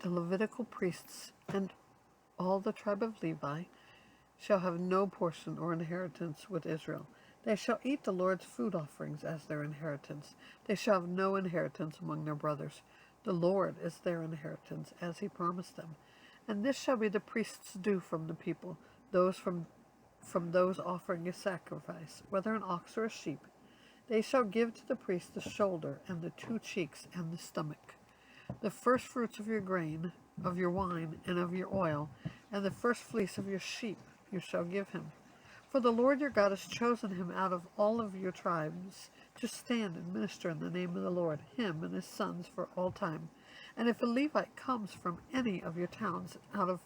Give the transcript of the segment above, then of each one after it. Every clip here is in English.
The Levitical priests and all the tribe of Levi shall have no portion or inheritance with Israel. They shall eat the Lord's food offerings as their inheritance. They shall have no inheritance among their brothers. The Lord is their inheritance, as he promised them. And this shall be the priest's due from the people, those from those offering a sacrifice, whether an ox or a sheep. They shall give to the priest the shoulder, and the 2 cheeks, and the stomach. The first fruits of your grain, of your wine, and of your oil, and the first fleece of your sheep you shall give him. For the Lord your God has chosen him out of all of your tribes to stand and minister in the name of the Lord, him and his sons for all time. And if a Levite comes from any of your towns out of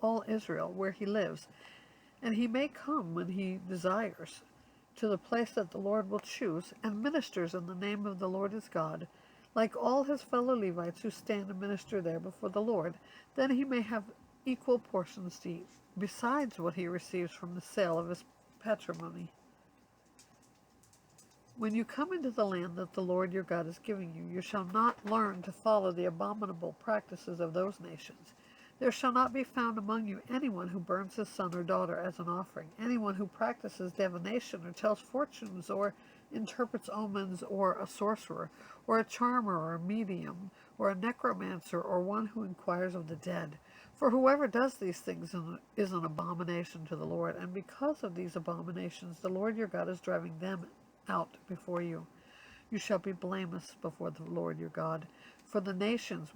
all Israel where he lives, and he may come when he desires, to the place that the Lord will choose, and ministers in the name of the Lord his God, like all his fellow Levites who stand and minister there before the Lord, then he may have equal portions to eat, besides what he receives from the sale of his patrimony. When you come into the land that the Lord your God is giving you, you shall not learn to follow the abominable practices of those nations. There shall not be found among you anyone who burns his son or daughter as an offering, anyone who practices divination or tells fortunes or interprets omens, or a sorcerer, or a charmer, or a medium, or a necromancer, or one who inquires of the dead. For whoever does these things is an abomination to the Lord, and because of these abominations the Lord your God is driving them out before you. You shall be blameless before the Lord your God. For the nations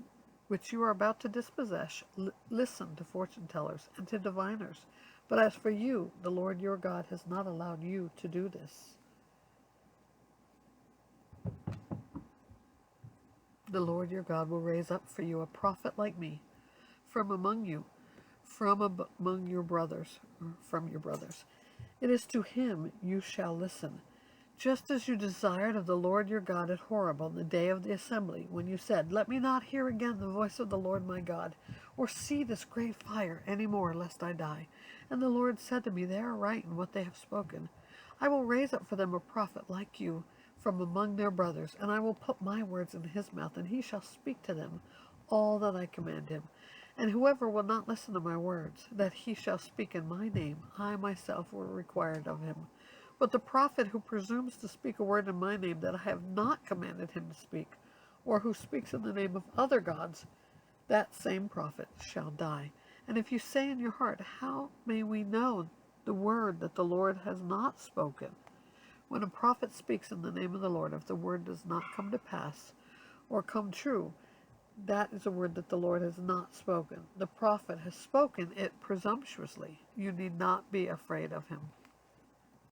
which you are about to dispossess listen to fortune tellers and to diviners. But as for you, the Lord your God has not allowed you to do this. The Lord your God will raise up for you a prophet like me from among you, among your brothers, or from your brothers. It is to him you shall listen, just as you desired of the Lord your God at Horeb on the day of the assembly, when you said, Let me not hear again the voice of the Lord my God, or see this great fire any more, lest I die. And the Lord said to me, They are right in what they have spoken. I will raise up for them a prophet like you from among their brothers, and I will put my words in his mouth, and he shall speak to them all that I command him. And whoever will not listen to my words, that he shall speak in my name, I myself will require it of him. But the prophet who presumes to speak a word in my name that I have not commanded him to speak, or who speaks in the name of other gods, that same prophet shall die. And if you say in your heart, How may we know the word that the Lord has not spoken? When a prophet speaks in the name of the Lord, if the word does not come to pass or come true, that is a word that the Lord has not spoken. The prophet has spoken it presumptuously. You need not be afraid of him.